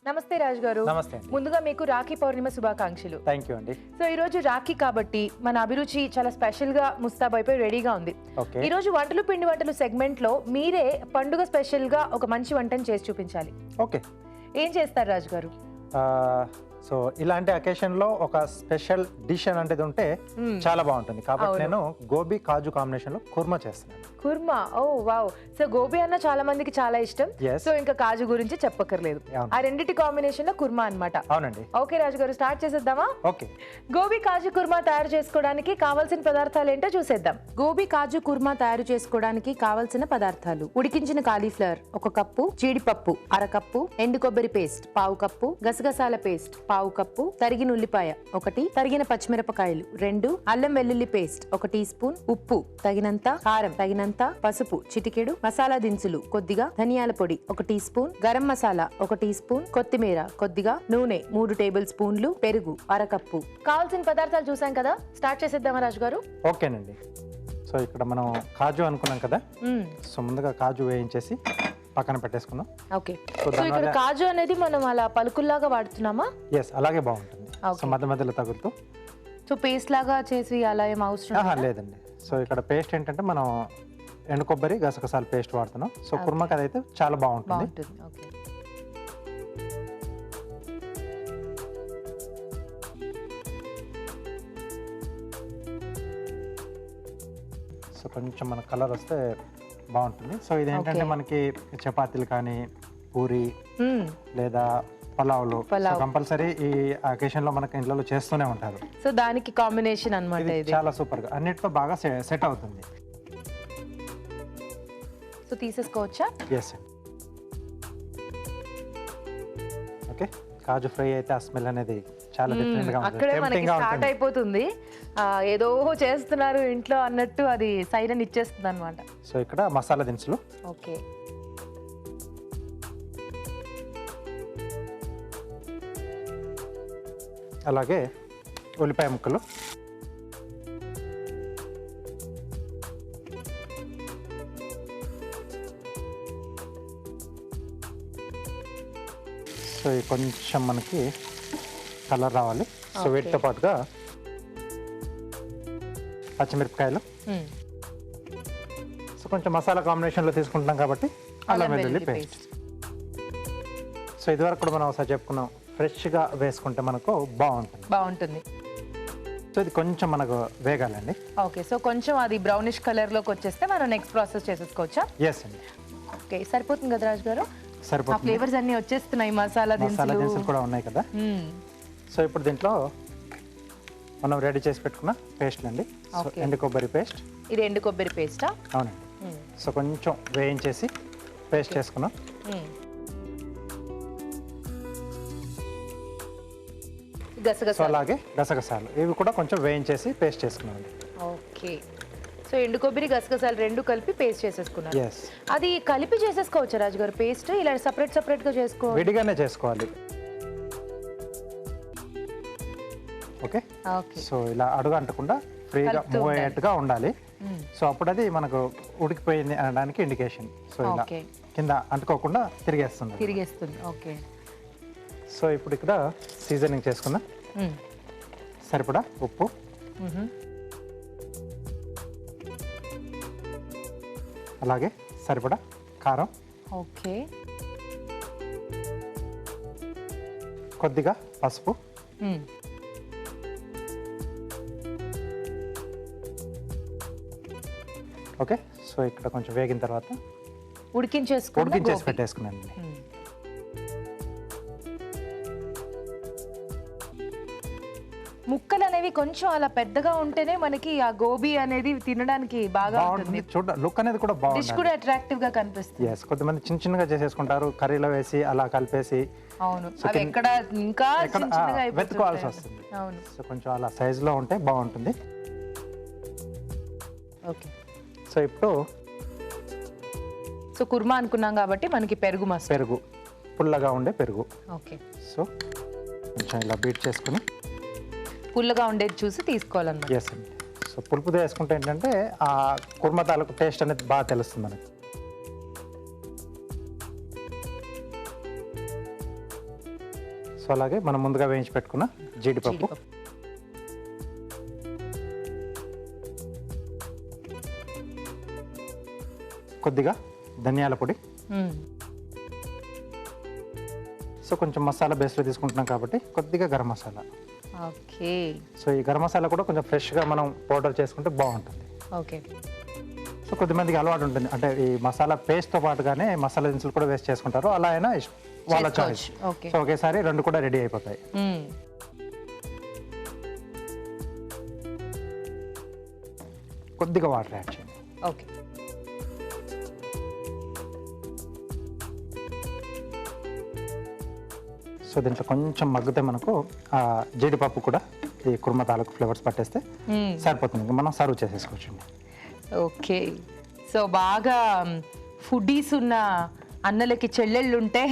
నమస్తే రాజు గారు. నమస్తే. ముందుగా మీకు రాఖీ పౌర్ణిమ శుభాకాంక్షలు. థ్యాంక్ యూ అండి. సో ఈ రోజు రాఖీ కాబట్టి మన అభిరుచి చాలా స్పెషల్ గా ముస్తాబైపోయి రెడీగా ఉంది. ఈ రోజు వంటలు పిండి వంటలు సెగ్మెంట్ లో మీరే పండుగ స్పెషల్ గా ఒక మంచి వంటను చేసి చూపించాలి. ఓకే, ఏం చేస్తారు రాజు గారు? సో ఇలాంటి అకేషన్ లో ఒక స్పెషల్ డిష్ అనేది ఉంటే చాలా బాగుంటుంది కాబట్టి నేను గోబీ కాజు కాంబినేషన్ లో కుర్మా చేస్తున్నాను. కుర్మా, ఓ వావ్. సో గోబీ అన్న చాలా మందికి చాలా ఇష్టం. సో ఇంకా కాజు గురించి చెప్పక్కర్లేదు. ఆ రెండిటి కాంబినేషన్ లో కుర్మా అన్నమాట. అవునండి. ఓకే రాజు గారు, స్టార్ట్ చేసేద్దామా? ఓకే. గోబీ కాజు కుర్మా తయారు చేసుకోవడానికి కావాల్సిన పదార్థాలు ఏంటో చూసేద్దాం. గోబీ కాజు కుర్మా తయారు చేసుకోవడానికి కావాల్సిన పదార్థాలు: ఉడికించిన కాలీఫ్లవర్ 1 కప్పు, జీడిపప్పు 1/2 కప్పు, ఎండు కొబ్బరి పేస్ట్ 1/2 కప్పు, గసగసాల పేస్ట్ 1/2 కప్పు, తరిగిన ఉల్లిపాయ 1, తరిగిన పచ్చిమిరపకాయలు 2, అల్లం వెల్లుల్లి పేస్ట్ 1 టీ స్పూన్, ఉప్పు తగినంత, కారం తగినంత, పసుపు చిటికెడు, మసాలా దినుసులు కొద్దిగా, ధనియాల పొడి 1 teaspoon, garam masala 1 teaspoon, కొత్తిమీర కొద్దిగా, నూనె 3 టేబుల్ స్పూన్లు, పెరుగు 1/2 కప్పు. కావాల్సిన పదార్థాలు చూసాం కదా, స్టార్ట్ చేసేద్దామా రాజు గారు? ఓకేనండి. సో ఇక్కడ మనం కాజు అనుకున్నాం కదా, సో ముందుగా కాజు వేయించేసి పక్కన పెట్టేసుకున్నాం. ఓకే. సో ఇక్కడ కాజు అనేది మనం అలా పలుకుల్లాగా వాడుతున్నామా? ఎస్, అలాగే బాగుంటుంది. సో మధ్య మధ్యలో తగులుతూ. సో పేస్ట్ లాగా చేసి అలా ఏం అవసరం లేదండి. సో ఇక్కడ పేస్ట్ ఏంటంటే మనం ఎండు కొబ్బరి గసగసాల పేస్ట్ వాడుతున్నాం. సో కుర్మాకి అదైతే చాలా బాగుంటుంది. సో కొంచెం మన కలర్ వస్తే బాగుంటుంది. సో ఇదేంటంటే మనకి చపాతీలు కానీ పూరి లేదా పలావులు కంపల్సరీ ఈ అకేషన్ లో మనకి ఇంట్లో చేస్తూనే ఉంటారు. సో దానికి కాంబినేషన్ అన్నమాట. ఇది చాలా సూపర్ గా అన్నిటితో బాగా సెట్ అవుతుంది. సో తీసేసుకోవచ్చా? ఎస్. ఓకే. కాజు ఫ్రై అయితే ఆ స్మెల్ అనేది చాలా డిఫరెంట్ గా ఉంటుంది. అక్కడే మనకి స్టార్ట్ అయిపోతుంది. ఏదో చేస్తున్నారు ఇంట్లో అన్నట్టు అది సైరన్ ఇచ్చేస్తుంది అన్నమాట. సో ఇక్కడ మసాలా దినుసులు. ఓకే. అలాగే ఉల్లిపాయ ముక్కలు, సో కొంచెం మనకి కలర్ రావాలి. సో వీటితో పాటుగా పచ్చిమిరపకాయలు. సో కొంచెం మసాలా కాంబినేషన్లో తీసుకుంటున్నాం కాబట్టి అల్లం వెల్లుల్లి పేస్ట్. సో ఇదివరకు కూడా మనం ఒకసారి చెప్పుకున్నాం, ఫ్రెష్గా వేసుకుంటే మనకు బాగుంటుంది. సో ఇది కొంచెం మనకు వేగాలండి. ఓకే. సో కొంచెం అది బ్రౌనిష్ కలర్లోకి వచ్చేస్తే మనం నెక్స్ట్ ప్రాసెస్ చేసేసుకోవచ్చా? ఎస్ అండి. ఓకే, సరిపోతుంది కదా రాజు గారు? సరిపోతుంది. ఫ్లేవర్స్ అన్ని వచ్చేస్తున్నాయి, మసాలా దినుసులు కూడా ఉన్నాయి కదా. సో ఇప్పుడు దీంట్లో మనం రెడీ చేసి పెట్టుకున్న పేస్ట్లు అండి. ఎండు కొబ్బరి పేస్ట్. ఇది ఎండు కొబ్బరి పేస్టా? అవునండి. సో కొంచెం వేయించేసి పేస్ట్ చేసుకున్నాం. సో అలాగే గసగసాలు, ఇవి కూడా కొంచెం వేయించేసి పేస్ట్ చేసుకున్నాం. ఓకే. సో ఎండు కొబ్బరి గసగసాలు రెండు కలిపి పేస్ట్ చేసేసుకున్నాను. అది కలిపి చేసేసుకోవచ్చా రాజు గారు పేస్ట్? ఇలా సపరేట్ గా చేసుకోవాలి? విడిగానే చేసుకోవాలి. ఓకే. సో ఇలా అడుగు అంటకుండా ఫ్రీగా మూవ్ అయ్యేట్టుగా ఉండాలి. సో అప్పుడు అది మనకు ఉడికిపోయింది అనడానికి ఇండికేషన్. సో ఇలా కింద అంటుకోకుండా తిరిగేస్తుంది. ఓకే. సో ఇప్పుడు ఇక్కడ సీజనింగ్ చేసుకుందాం. సరిపడా ఉప్పు, అలాగే సరిపడా కారం, ఓకే, కొద్దిగా పసుపు, ఓకే. సో ఇక్కడ కొంచెం వేగిన తర్వాత ఉడికించేసి పెట్టేసుకున్నాను. ముక్కలు అనేవి కొంచెం అలా పెద్దగా ఉంటేనే మనకి ఆ గోబీ అనేది తినడానికి బాగా ఉంటుంది. లుక్ అనేది కూడా బాగుంటుంది. డిష్ కూడా అట్రాక్టివ్ గా కనిపిస్తుంది. yes, కొంతమంది చిన్నగా చేసేసుకుంటారు, కర్రీలో వేసి అలా కలిపేసి. అవును, అవి ఎక్కడ ఇంకా చిన్నగా వెతుకోవాల్సి వస్తుంది. అవును. సో కొంచెం అలా సైజ్ లో ఉంటే బాగుంటుంది. ఓకే. సో ఇప్పుడు కుర్మా అనుకున్నాం కాబట్టి మనకి పెరుగు పుల్లగా ఉండే పెరుగు. ఓకే. సో కొంచెం ఇలా బీట్ చేసుకుని పుల్లగా ఉండేది చూసి తీసుకోవాలన్నమాట. ఎస్ అండి. సో పులుపుతో వేసుకుంటే ఏంటంటే ఆ కుర్మా తాలూకు టేస్ట్ అనేది బాగా తెలుస్తుంది మనకి. సో అలాగే మనం ముందుగా వేయించి పెట్టుకున్న జీడిపప్పు, కొద్దిగా ధనియాల పొడి, సో కొంచెం మసాలా బేస్లో తీసుకుంటున్నాం కాబట్టి కొద్దిగా గరం మసాలా. ఓకే. సో ఈ గరం మసాలా కూడా కొంచెం ఫ్రెష్గా మనం పౌడర్ చేసుకుంటే బాగుంటుంది. ఓకే. సో కొద్దిమందికి అలవాటు ఉంటుంది, అంటే ఈ మసాలా పేస్ట్తో పాటుగానే మసాలా దినుసులు కూడా వేస్ట్ చేసుకుంటారు, అలా అయినా వాళ్ళ చాయిస్. ఓకే. సో ఒకేసారి రెండు కూడా రెడీ అయిపోతాయి. కొద్దిగా వాటర్ యాడ్ చేయండి. ఓకే. సో దీంట్లో కొంచెం మగ్గితే మనకు ఆ జీడిపప్పు కూడా ఈ కుర్మా తాలూకు ఫ్లేవర్స్ పట్టేస్తే సరిపోతుంది, ఇంకా మనం సర్వ్ చేసేసుకోవచ్చండి. ఓకే. సో బాగా ఫుడీస్ ఉన్న అన్నలకి చెల్లెళ్ళు ఉంటే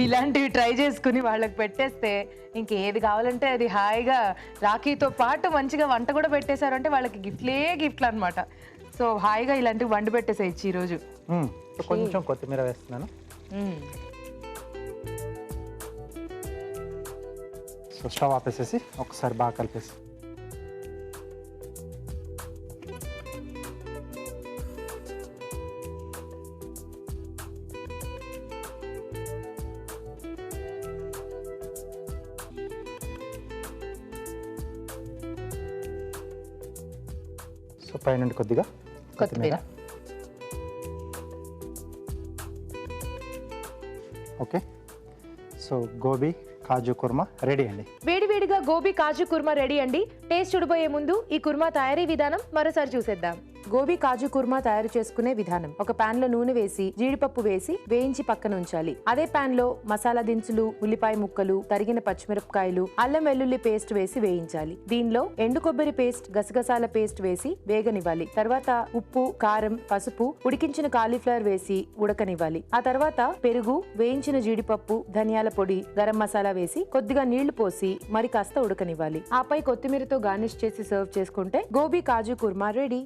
ఇలాంటివి ట్రై చేసుకుని వాళ్ళకి పెట్టేస్తే ఇంకేది కావాలంటే అది హాయిగా రాఖీతో పాటు మంచిగా వంట కూడా పెట్టేశారంటే వాళ్ళకి గిఫ్ట్లు అనమాట. సో హాయిగా ఇలాంటివి వండి పెట్టేసేయచ్చు ఈరోజు. కొంచెం కొత్తిమీర వేస్తున్నాను. సో స్టవ్ ఆపేసేసి ఒకసారి బాగా కలిపేసి సో పైనుండి కొద్దిగా కొత్తిమీర. ఓకే. సో గోబీ కాజు కుర్మా రెడీ అండి. వేడివేడిగా గోబీ కాజు కుర్మా రెడీ అండి. టేస్ట్ చూడబోయే ముందు ఈ కుర్మా తయారీ విధానం మరోసారి చూసేద్దాం. గోబీ కాజు కుర్మా తయారు చేసుకునే విధానం: ఒక పాన్ లో నూనె వేసి జీడిపప్పు వేసి వేయించి పక్కన ఉంచాలి. అదే పాన్ లో మసాలా దినుసులు, ఉల్లిపాయ ముక్కలు, తరిగిన పచ్చిమిరపకాయలు, అల్లం వెల్లుల్లి పేస్ట్ వేసి వేయించాలి. దీనిలో ఎండు కొబ్బరి పేస్ట్, గసగసాల పేస్ట్ వేసి వేగనివ్వాలి. తర్వాత ఉప్పు, కారం, పసుపు, ఉడికించిన కాలీఫ్లవర్ వేసి ఉడకనివ్వాలి. ఆ తర్వాత పెరుగు, వేయించిన జీడిపప్పు, ధనియాల పొడి, గరం మసాలా వేసి కొద్దిగా నీళ్లు పోసి మరి కాస్త ఉడకనివ్వాలి. ఆపై కొత్తిమీరతో గార్నిష్ చేసి సర్వ్ చేసుకుంటే గోబీ కాజు కుర్మా రెడీ.